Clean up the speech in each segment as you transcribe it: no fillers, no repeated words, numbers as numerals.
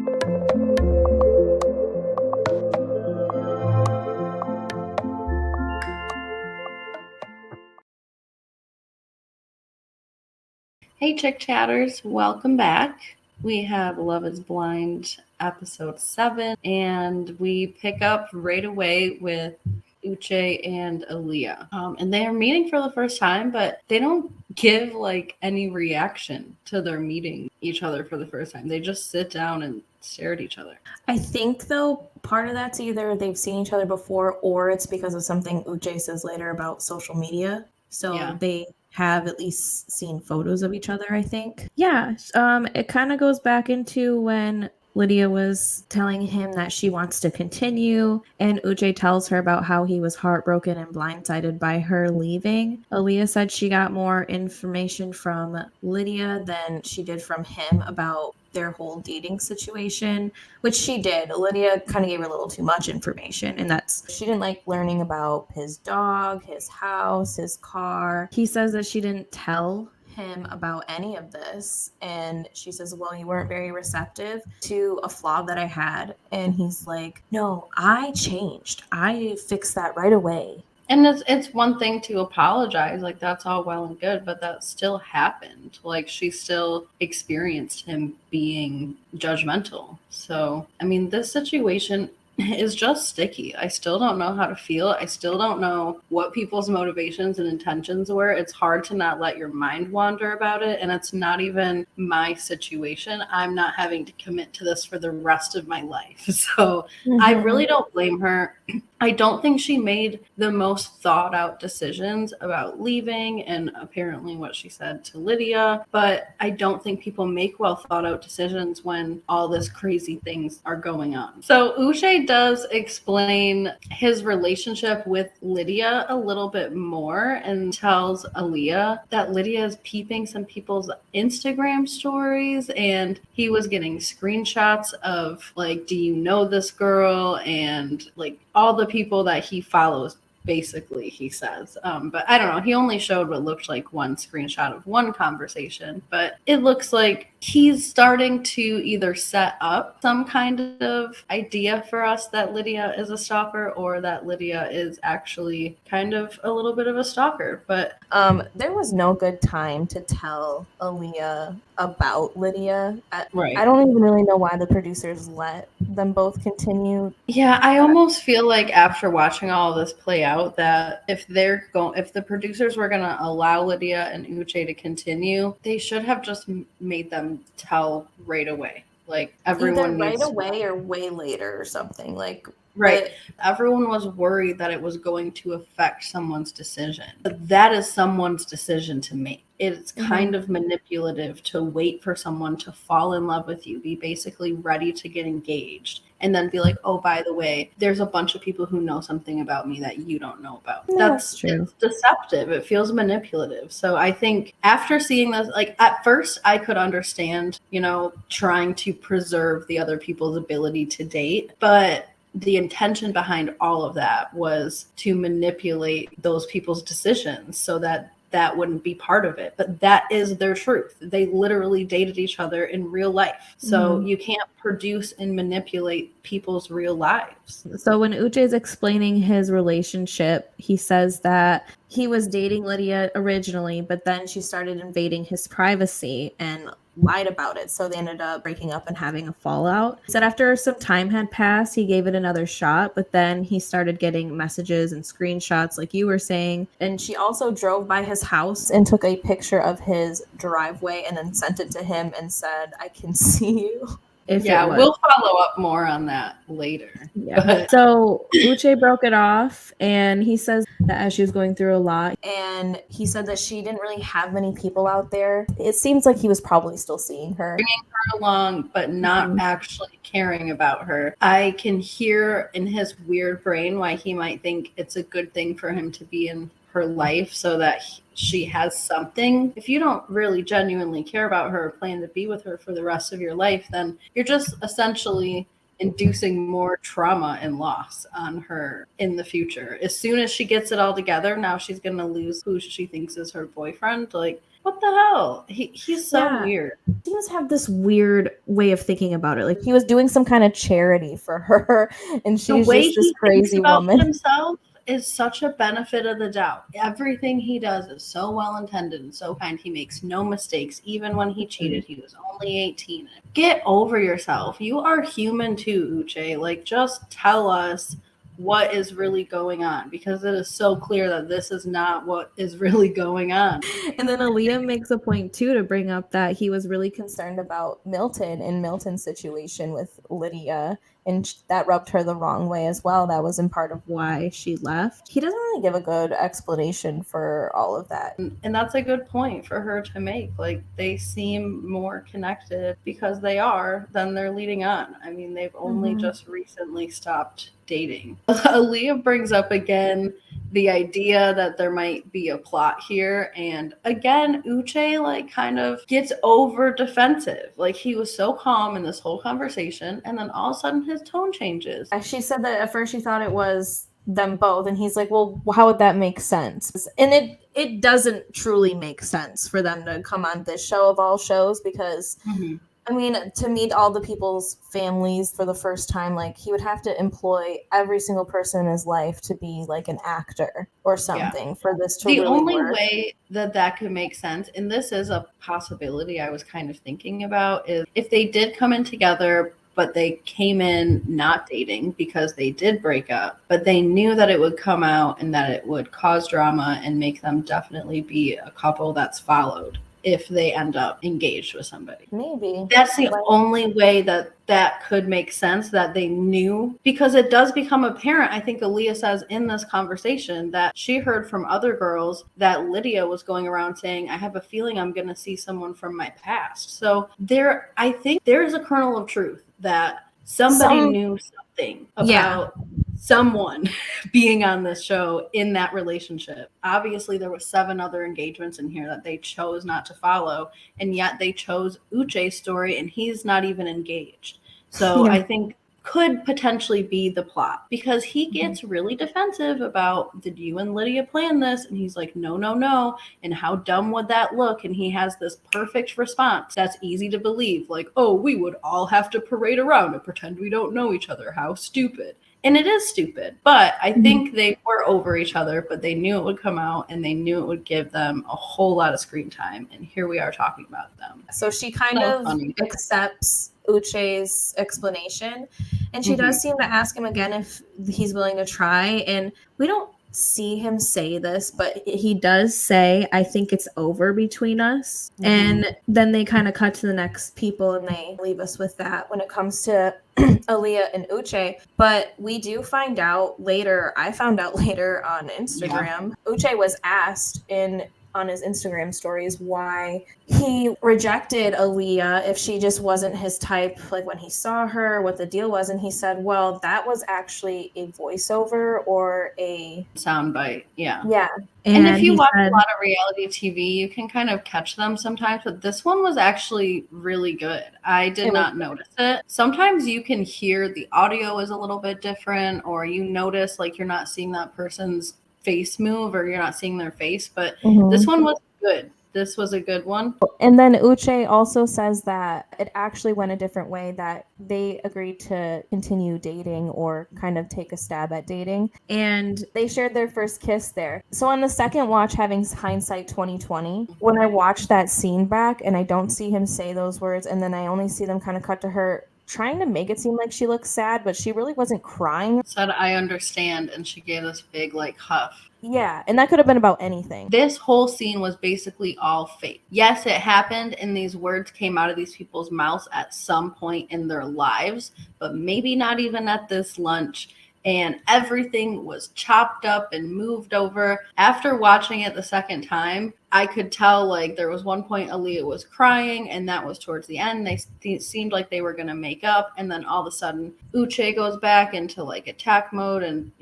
Hey Chick Chatters, welcome back. We have Love is Blind episode 7, and we pick up right away with Uche and Aaliyah. And they are meeting for the first time, but they don't give like any reaction to their meeting each other for the first time. They just sit down and stare at each other. I think, though, part of that's either they've seen each other before or it's because of something Uche says later about social media. So they have at least seen photos of each other, I think. Yeah, it kind of goes back into when Lydia was telling him that she wants to continue, and Uche tells her about how he was heartbroken and blindsided by her leaving. Aaliyah said she got more information from Lydia than she did from him about their whole dating situation, which she did. Lydia kind of gave her a little too much information, and that's she didn't like learning about his dog, his house, his car. He says that she didn't tell him about any of this, and she says, well, you weren't very receptive to a flaw that I had. And he's like, no, I changed, I fixed that right away. And it's one thing to apologize, like that's all well and good, but that still happened. Like she still experienced him being judgmental. So, I mean, this situation is just sticky. I still don't know how to feel. I still don't know what people's motivations and intentions were. It's hard to not let your mind wander about it. And it's not even my situation. I'm not having to commit to this for the rest of my life. So I really don't blame her. I don't think she made the most thought out decisions about leaving and apparently what she said to Lydia, but I don't think people make well thought out decisions when all this crazy things are going on. So Uche does explain his relationship with Lydia a little bit more and tells Aaliyah that Lydia is peeping some people's Instagram stories and he was getting screenshots of like, do you know this girl? And like all the people that he follows, basically, he says. But I don't know. He only showed what looked like one screenshot of one conversation. But it looks like he's starting to either set up some kind of idea for us that Lydia is a stalker or that Lydia is actually kind of a little bit of a stalker. But there was no good time to tell Aaliyah about Lydia. right. I don't even really know why the producers let them both continue. Yeah, I almost feel like after watching all of this play out that if the producers were going to allow Lydia and Uche to continue, they should have just made them tell right away. Like everyone either right away or way later or something. Like right. Everyone was worried that it was going to affect someone's decision. But that is someone's decision to make. It's kind of manipulative to wait for someone to fall in love with you, be basically ready to get engaged, and then be like, oh, by the way, there's a bunch of people who know something about me that you don't know about. That's true. It's deceptive. It feels manipulative. So I think after seeing this, like at first I could understand, trying to preserve the other people's ability to date, but the intention behind all of that was to manipulate those people's decisions so that wouldn't be part of it. But that is their truth. They literally dated each other in real life. So you can't produce and manipulate people's real lives. So when Uche is explaining his relationship, he says that he was dating Lydia originally, but then she started invading his privacy and lied about it. So they ended up breaking up and having a fallout. He said after some time had passed, he gave it another shot, but then he started getting messages and screenshots like you were saying. And she also drove by his house and took a picture of his driveway and then sent it to him and said, I can see you. We'll follow up more on that later. Yeah. So Uche broke it off, and he says that as she was going through a lot, and he said that she didn't really have many people out there. It seems like he was probably still seeing her. Bringing her along, but not actually caring about her. I can hear in his weird brain why he might think it's a good thing for him to be in her life so that she has something. If you don't really genuinely care about her or plan to be with her for the rest of your life, then you're just essentially inducing more trauma and loss on her in the future. As soon as she gets it all together, now she's going to lose who she thinks is her boyfriend. Like, What the hell? He's so weird. He must have this weird way of thinking about it. Like he was doing some kind of charity for her, and she's just this crazy woman. Himself is such a benefit of the doubt. Everything he does is so well intended and so kind. He makes no mistakes. Even when he cheated, he was only 18. Get over yourself. You are human too, Uche. Like, just tell us what is really going on, because it is so clear that this is not what is really going on. And then Aaliyah makes a point too to bring up that he was really concerned about Milton and Milton's situation with Lydia, and that rubbed her the wrong way as well. That was in part of why she left. He doesn't really give a good explanation for all of that. And that's a good point for her to make. Like, they seem more connected because they are than they're leading on. I mean, they've only just recently stopped dating. Aaliyah brings up again the idea that there might be a plot here, and again Uche like kind of gets over defensive. Like, he was so calm in this whole conversation, and then all of a sudden his tone changes. She said that at first she thought it was them both, and he's like, well, how would that make sense? And it doesn't truly make sense for them to come on this show of all shows, because I mean, to meet all the people's families for the first time, like, he would have to employ every single person in his life to be like an actor or something for this to really work. The only way that could make sense, and this is a possibility I was kind of thinking about, is if they did come in together, but they came in not dating because they did break up, but they knew that it would come out and that it would cause drama and make them definitely be a couple that's followed if they end up engaged with somebody. Maybe. That's the only way that could make sense, that they knew, because it does become apparent. I think Aaliyah says in this conversation that she heard from other girls that Lydia was going around saying, I have a feeling I'm going to see someone from my past. So I think there is a kernel of truth that somebody knew something about someone being on this show in that relationship. Obviously, there were 7 other engagements in here that they chose not to follow, and yet they chose Uche's story, and he's not even engaged. So I think could potentially be the plot, because he gets really defensive about, did you and Lydia plan this? And he's like, no, and how dumb would that look? And he has this perfect response that's easy to believe, like, oh, we would all have to parade around and pretend we don't know each other. How stupid. And it is stupid, but I think they were over each other, but they knew it would come out, and they knew it would give them a whole lot of screen time. And here we are talking about them. So she kind of accepts Uche's explanation, and she does seem to ask him again if he's willing to try. And we don't see him say this, but he does say, I think it's over between us. And then they kind of cut to the next people, and they leave us with that when it comes to Aaliyah and Uche. But we do find out later, I found out later on Instagram, Uche was asked on his Instagram stories why he rejected Aaliyah if she just wasn't his type, like when he saw her, what the deal was. And he said, well, that was actually a voiceover or a soundbite. Yeah. And if you watch a lot of reality TV, you can kind of catch them sometimes, but this one was actually really good. I did not notice it. Sometimes you can hear the audio is a little bit different, or you notice like you're not seeing that person's face move, or you're not seeing their face, but this one was good. This was a good one. And then Uche also says that it actually went a different way, that they agreed to continue dating or kind of take a stab at dating, and they shared their first kiss there. So on the second watch, having hindsight 2020, when I watched that scene back and I don't see him say those words, and then I only see them kind of cut to her trying to make it seem like she looks sad, but she really wasn't crying. Said, I understand, and she gave this big like huff. Yeah, and that could have been about anything. This whole scene was basically all fake. Yes, it happened, and these words came out of these people's mouths at some point in their lives, but maybe not even at this lunch. And everything was chopped up and moved over. After watching it the second time, I could tell like there was one point Aaliyah was crying, and that was towards the end. They seemed like they were going to make up, and then all of a sudden Uche goes back into like attack mode, and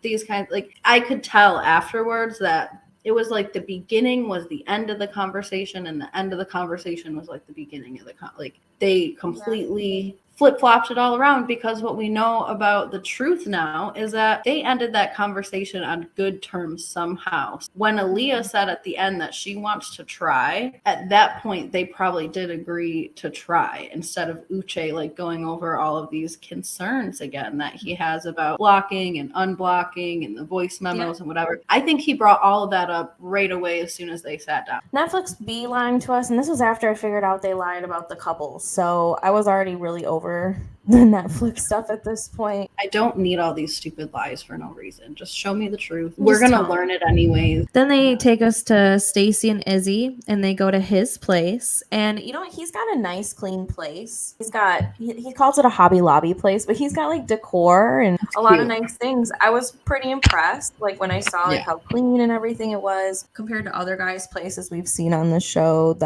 these kinds, like, I could tell afterwards that it was like the beginning was the end of the conversation, and the end of the conversation was like the beginning of the like they completely flip-flopped it all around, because what we know about the truth now is that they ended that conversation on good terms somehow. When Aaliyah said at the end that she wants to try, at that point they probably did agree to try, instead of Uche like going over all of these concerns again that he has about blocking and unblocking and the voice memos and whatever. I think he brought all of that up right away as soon as they sat down. Netflix beelined to us, and this was after I figured out they lied about the couples, so I was already really over the Netflix stuff at this point. I don't need all these stupid lies for no reason. Just show me the truth. We're gonna learn it anyways. Then they take us to Stacy and Izzy, and they go to his place, and you know what? He's got a nice, clean place. He calls it a Hobby Lobby place, but he's got like decor and a lot of nice things. I was pretty impressed, like when I saw like how clean and everything it was compared to other guys' places we've seen on the show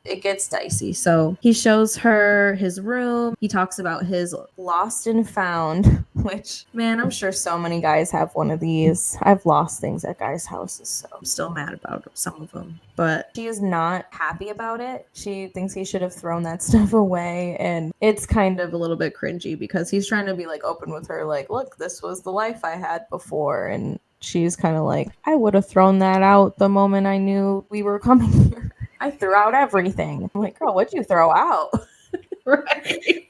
it gets dicey. So he shows her his room. He talks about his lost and found, which, man, I'm sure so many guys have one of these. I've lost things at guys' houses, so I'm still mad about some of them. But she is not happy about it. She thinks he should have thrown that stuff away, and it's kind of a little bit cringy because he's trying to be like open with her, like, look, this was the life I had before, and she's kind of like, I would have thrown that out the moment I knew we were coming here. I threw out everything. I'm like, girl, what'd you throw out? Right.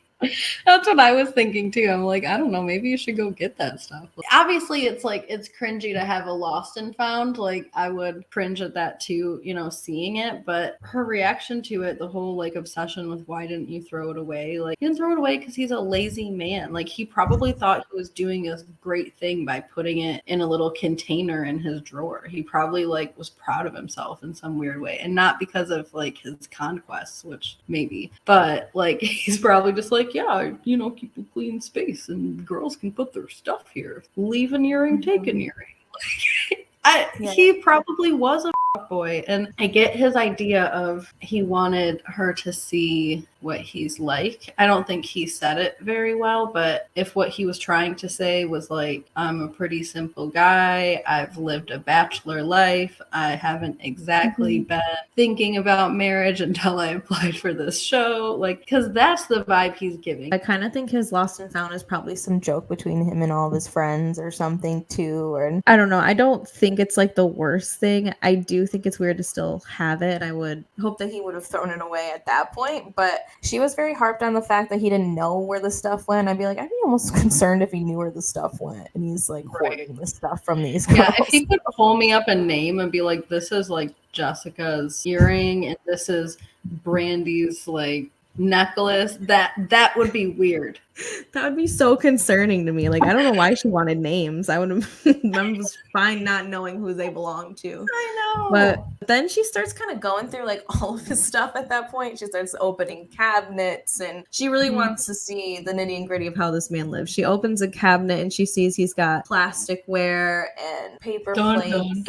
That's what I was thinking too. I'm like, I don't know, maybe you should go get that stuff. Obviously, it's like, it's cringy to have a lost and found. Like, I would cringe at that too, you know, seeing it. But her reaction to it, the whole like obsession with why didn't you throw it away? Like, he didn't throw it away because he's a lazy man. Like, he probably thought he was doing a great thing by putting it in a little container in his drawer. He probably like was proud of himself in some weird way, and not because of like his conquests, which maybe, but like he's probably just like, yeah, you know, keep a clean space and girls can put their stuff here. Leave an earring, take an earring. He probably was a boy, and I get his idea of he wanted her to see what he's like. I don't think he said it very well, but if what he was trying to say was like, I'm a pretty simple guy, I've lived a bachelor life, I haven't exactly been thinking about marriage until I applied for this show, like, because that's the vibe he's giving. I kind of think his lost and found is probably some joke between him and all of his friends or something too, or I don't know. I don't think it's like the worst thing. I do think it's weird to still have it. I would hope that he would have thrown it away at that point, but she was very harped on the fact that he didn't know where the stuff went. I'd be like, I'd be almost concerned if he knew where the stuff went and he's like hoarding the stuff from these girls. Yeah, if he could pull me up a name and be like, this is like Jessica's earring and this is Brandy's like necklace, that would be weird. That would be so concerning to me. Like, I don't know why she wanted names. I was fine not knowing who they belonged to. I know. But then she starts kind of going through like all of his stuff at that point. She starts opening cabinets, and she really wants to see the nitty and gritty of how this man lives. She opens a cabinet and she sees he's got plasticware and paper plates.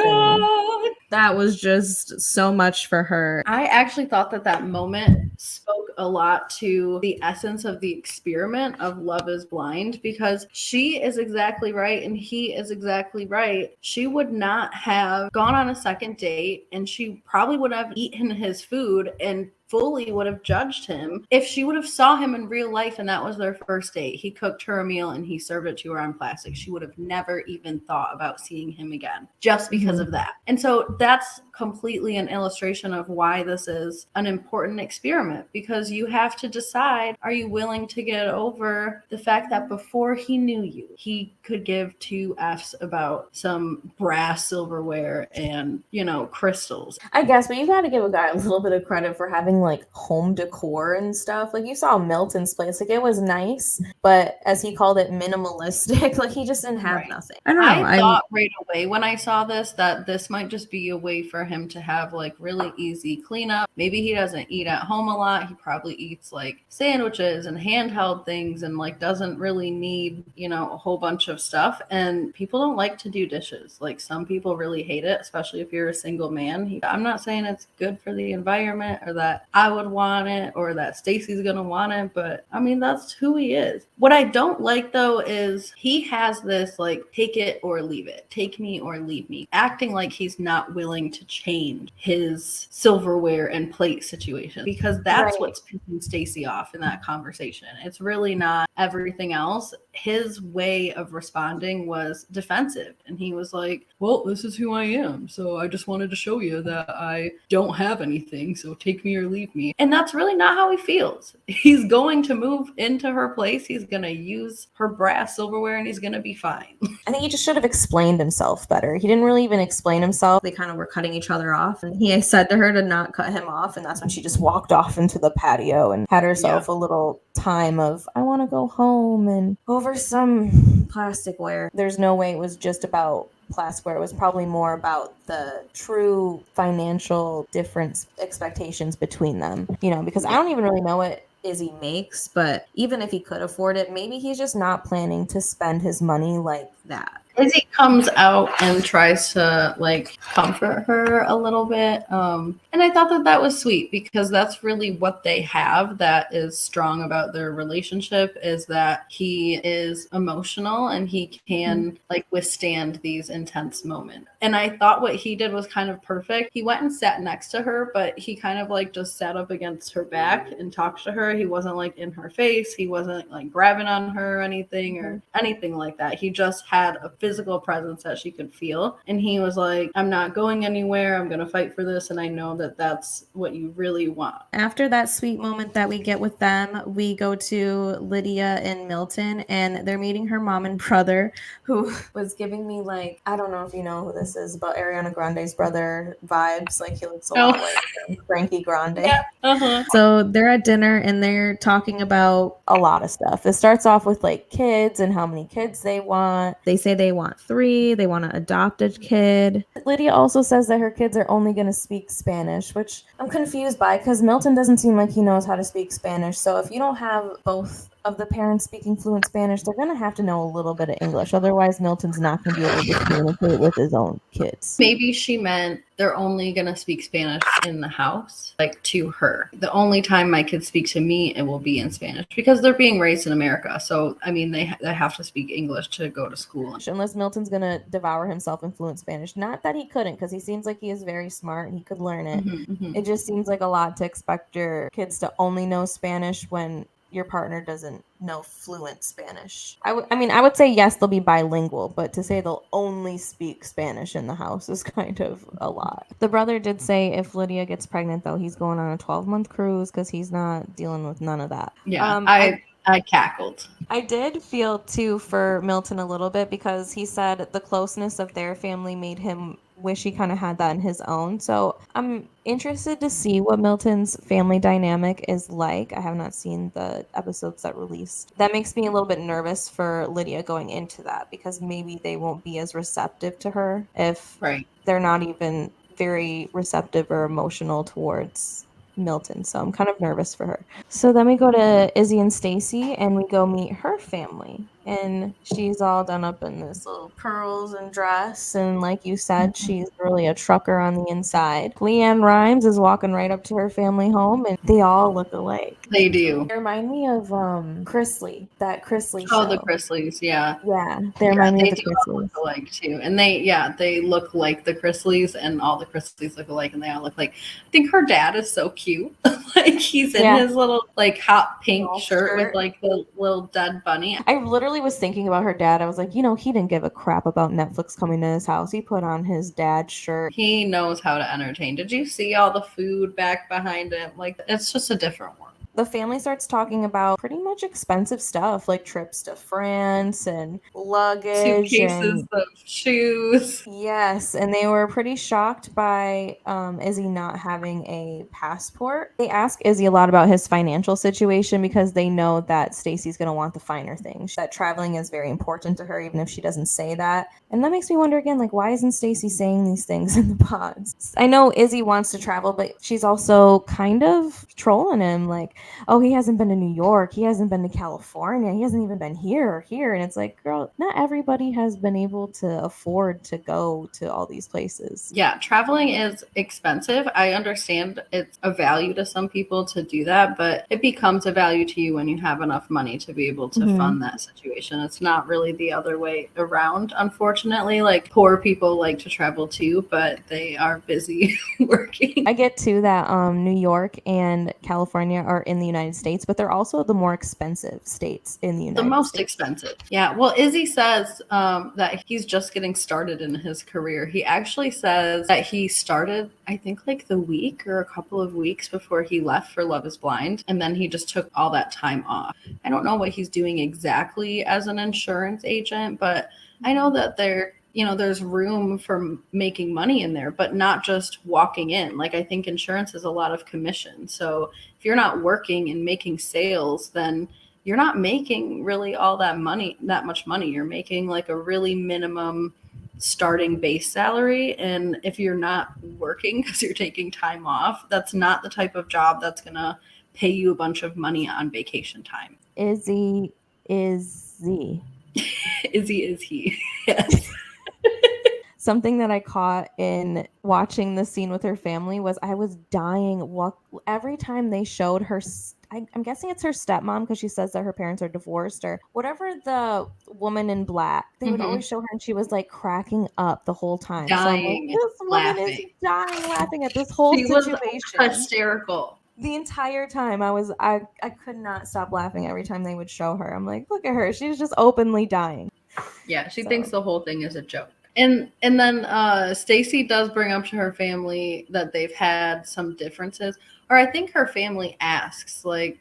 That was just so much for her. I actually thought that moment spoke a lot to the essence of the experiment of Love is Blind, because she is exactly right and he is exactly right. She would not have gone on a second date, and she probably would have eaten his food and fully would have judged him if she would have saw him in real life and that was their first date. He cooked her a meal and he served it to her on plastic. She would have never even thought about seeing him again just because of that. And so that's completely an illustration of why this is an important experiment, because you have to decide, are you willing to get over the fact that before he knew you, he could give two F's about some brass silverware and, you know, crystals. I guess, but you got to give a guy a little bit of credit for having like home decor and stuff. Like, you saw Milton's place, like it was nice, but as he called it, minimalistic. Like, he just didn't have nothing. I don't know. I thought right away when I saw this that this might just be a way for him to have like really easy cleanup. Maybe he doesn't eat at home a lot. He probably eats like sandwiches and handheld things and like doesn't really need, you know, a whole bunch of stuff. And people don't like to do dishes. Like, some people really hate it, especially if you're a single man. I'm not saying it's good for the environment or that I would want it or that Stacy's gonna want it, but I mean, that's who he is. What I don't like though is he has this like take it or leave it, take me or leave me, acting like he's not willing to change his silverware and second plate situation, because that's what's pissing Stacy off in that conversation. It's really not everything else. His way of responding was defensive, and he was like, well, this is who I am, so I just wanted to show you that I don't have anything, so take me or leave me. And that's really not how he feels. He's going to move into her place, he's gonna use her brass silverware, and he's gonna be fine. I think he just should have explained himself better. He didn't really even explain himself. They kind of were cutting each other off, and he said to her to not cut him off, and that's when she just walked off into the patio and had herself a little time of, I want to go home, and over some plasticware. There's no way it was just about plasticware. It was probably more about the true financial difference expectations between them, you know, because I don't even really know what Izzy makes, but even if he could afford it, maybe he's just not planning to spend his money like that. Izzy comes out and tries to like comfort her a little bit. And I thought that that was sweet, because that's really what they have that is strong about their relationship, is that he is emotional and he can like withstand these intense moments. And I thought what he did was kind of perfect. He went and sat next to her, but he kind of like just sat up against her back and talked to her. He wasn't like in her face. He wasn't like grabbing on her or anything like that. He just had a physical presence that she could feel. And he was like, I'm not going anywhere. I'm going to fight for this. And I know that that's what you really want. After that sweet moment that we get with them, we go to Lydia and Milton, and they're meeting her mom and brother, who was giving me like, I don't know if you know who this is, but Ariana Grande's brother vibes. Like, he looks a lot like Frankie Grande. Yeah. So they're at dinner and they're talking about a lot of stuff. It starts off with like kids and how many kids they want. They say they want 3. They want to adopt a kid. Lydia also says that her kids are only going to speak Spanish, which I'm confused by, because Milton doesn't seem like he knows how to speak Spanish. So if you don't have both of the parents speaking fluent Spanish, they're going to have to know a little bit of English. Otherwise, Milton's not going to be able to communicate with his own kids. Maybe she meant they're only going to speak Spanish in the house, like to her. The only time my kids speak to me, it will be in Spanish, because they're being raised in America. So, I mean, they have to speak English to go to school. Unless Milton's going to devour himself in fluent Spanish. Not that he couldn't, because he seems like he is very smart and he could learn it. It just seems like a lot to expect your kids to only know Spanish when your partner doesn't know fluent Spanish. I would say yes, they'll be bilingual, but to say they'll only speak Spanish in the house is kind of a lot. The brother did say if Lydia gets pregnant, though, he's going on a 12-month cruise, because he's not dealing with none of that. Yeah, I cackled. I did feel, too, for Milton a little bit, because he said the closeness of their family made him wish he kind of had that in his own. So I'm interested to see what Milton's family dynamic is like. I have not seen the episodes that released. That makes me a little bit nervous for Lydia going into that, because maybe they won't be as receptive to her if they're not even very receptive or emotional towards Milton. So I'm kind of nervous for her. So then we go to Izzy and Stacy, and we go meet her family. And she's all done up in this little pearls and dress. And like you said, she's really a trucker on the inside. Leanne Rhymes is walking right up to her family home, and they all look alike. They do. They remind me of Chrisley, that Chrisley show. Oh, the Chrisleys, yeah. Yeah, they remind me of the Chrisleys. Look alike too. And they look like the Chrisleys, and all the Chrisleys look alike, and they all look like, I think her dad is so cute. Like, he's in his little like hot pink shirt with like the little dead bunny. I literally was thinking about her dad. I was like, he didn't give a crap about Netflix coming to his house. He put on his dad's shirt. He knows how to entertain. Did you see all the food back behind him? Like, it's just a different one. The family starts talking about pretty much expensive stuff, like trips to France and luggage. Suitcases of shoes. Yes, and they were pretty shocked by Izzy not having a passport. They ask Izzy a lot about his financial situation, because they know that Stacy's going to want the finer things. That traveling is very important to her, even if she doesn't say that. And that makes me wonder again, like, why isn't Stacy saying these things in the pods? I know Izzy wants to travel, but she's also kind of trolling him. Like, oh, he hasn't been to New York, he hasn't been to California, he hasn't even been here or here. And it's like, girl, not everybody has been able to afford to go to all these places. Yeah, traveling is expensive. I understand it's a value to some people to do that, but it becomes a value to you when you have enough money to be able to fund that situation. It's not really the other way around, unfortunately. Like, poor people like to travel too, but they are busy working. I get too that New York and California are in the United States, but they're also the more expensive states in the United States. The most expensive. Yeah. Well, Izzy says that he's just getting started in his career. He actually says that he started, I think, like the week or a couple of weeks before he left for Love is Blind. And then he just took all that time off. I don't know what he's doing exactly as an insurance agent, but I know that there's room for making money in there, but not just walking in. Like, I think insurance is a lot of commission. So if you're not working and making sales, then you're not making really all that much money. You're making like a really minimum starting base salary. And if you're not working because you're taking time off, that's not the type of job that's going to pay you a bunch of money on vacation time. Izzy is Z. Izzy is he. Yes. Something that I caught in watching the scene with her family was I was dying. Every time they showed her, I'm guessing it's her stepmom because she says that her parents are divorced or whatever. The woman in black, they would always show her, and she was like cracking up the whole time. Dying, so I'm like, this woman is dying laughing at this whole situation. Was hysterical. The entire time I could not stop laughing every time they would show her. I'm like, look at her, she's just openly dying. Yeah, she thinks the whole thing is a joke. And then Stacy does bring up to her family that they've had some differences. Or I think her family asks, like,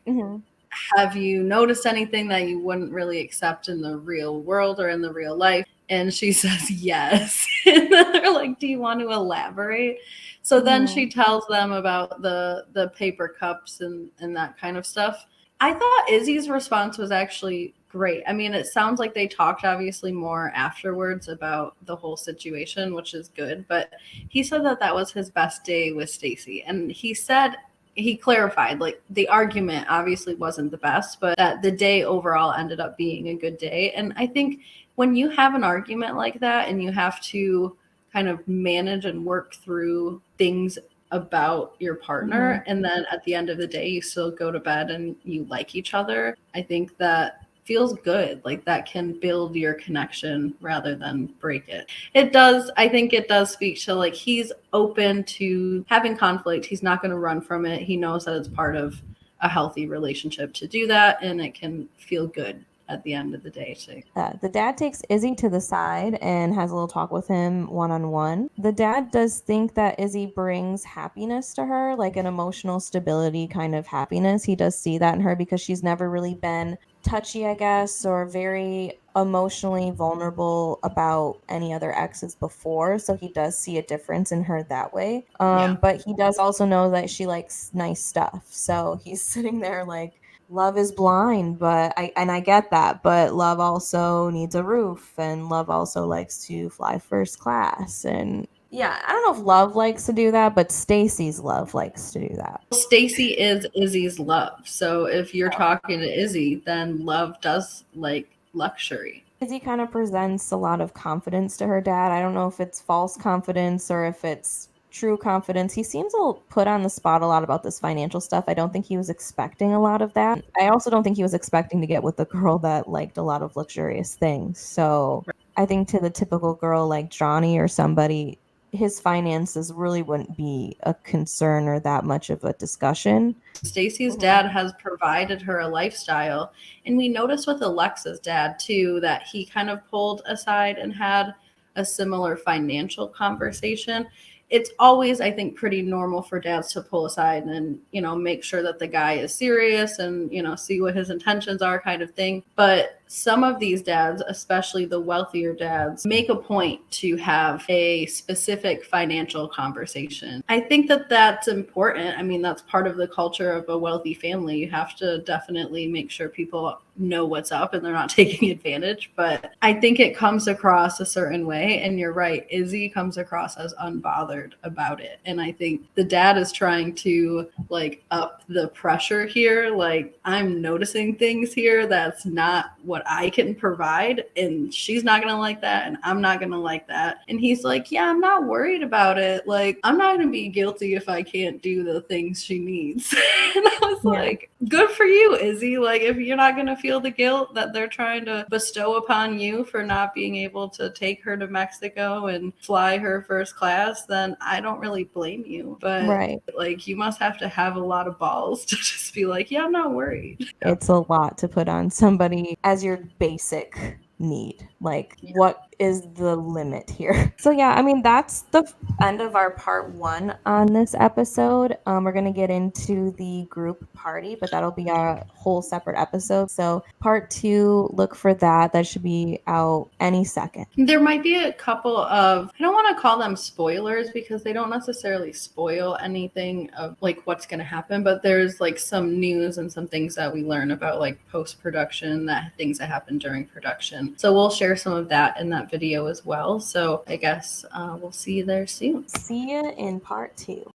have you noticed anything that you wouldn't really accept in the real world or in the real life? And she says yes. And they're like, do you want to elaborate? So then she tells them about the paper cups and that kind of stuff. I thought Izzy's response was actually great. I mean, it sounds like they talked obviously more afterwards about the whole situation, which is good. But he said that was his best day with Stacy. And he clarified, like, the argument obviously wasn't the best, but that the day overall ended up being a good day. And I think when you have an argument like that and you have to kind of manage and work through things about your partner, and then at the end of the day you still go to bed and you like each other, I think that feels good. Like, that can build your connection rather than break it. I think it does speak to, like, he's open to having conflict. He's not going to run from it. He knows that it's part of a healthy relationship to do that, and it can feel good at the end of the day too. The dad takes Izzy to the side and has a little talk with him one-on-one. The dad does think that Izzy brings happiness to her, like an emotional stability kind of happiness. He does see that in her because she's never really been touchy, I guess, or very emotionally vulnerable about any other exes before. So he does see a difference in her that way. But he does also know that she likes nice stuff. So he's sitting there like, love is blind, but I get that, but love also needs a roof, and love also likes to fly first class. And yeah, I don't know if love likes to do that, but Stacy's love likes to do that. Stacy is Izzy's love. So if you're talking to Izzy, then love does like luxury. Izzy kind of presents a lot of confidence to her dad. I don't know if it's false confidence or if it's true confidence. He seems a little put on the spot a lot about this financial stuff. I don't think he was expecting a lot of that. I also don't think he was expecting to get with a girl that liked a lot of luxurious things. So I think to the typical girl like Johnny or somebody, his finances really wouldn't be a concern or that much of a discussion. Stacy's dad has provided her a lifestyle. And we noticed with Alexa's dad too, that he kind of pulled aside and had a similar financial conversation. It's always, I think, pretty normal for dads to pull aside and, make sure that the guy is serious and, see what his intentions are, kind of thing. But some of these dads, especially the wealthier dads, make a point to have a specific financial conversation. I think that that's important. I mean, that's part of the culture of a wealthy family. You have to definitely make sure people know what's up and they're not taking advantage. But I think it comes across a certain way. And you're right, Izzy comes across as unbothered about it. And I think the dad is trying to like up the pressure here. Like, I'm noticing things here that's not what I can provide, and she's not gonna like that, and I'm not gonna like that. And he's like, yeah, I'm not worried about it. Like, I'm not gonna be guilty if I can't do the things she needs. And I was like, good for you, Izzy. Like, if you're not gonna feel the guilt that they're trying to bestow upon you for not being able to take her to Mexico and fly her first class, then I don't really blame you. But like, you must have to have a lot of balls to just be like, yeah, I'm not worried. It's a lot to put on somebody as your basic need. Like, what is the limit here? So yeah, I mean, that's the end of our part 1 on this episode. We're gonna get into the group party, but that'll be a whole separate episode. So part 2, look for that. That should be out any second. There might be a couple of, I don't want to call them spoilers because they don't necessarily spoil anything of like what's going to happen, but there's like some news and some things that we learn about like post-production, that things that happen during production. So we'll share some of that in that video as well. So I guess we'll see you there soon. See you in part 2.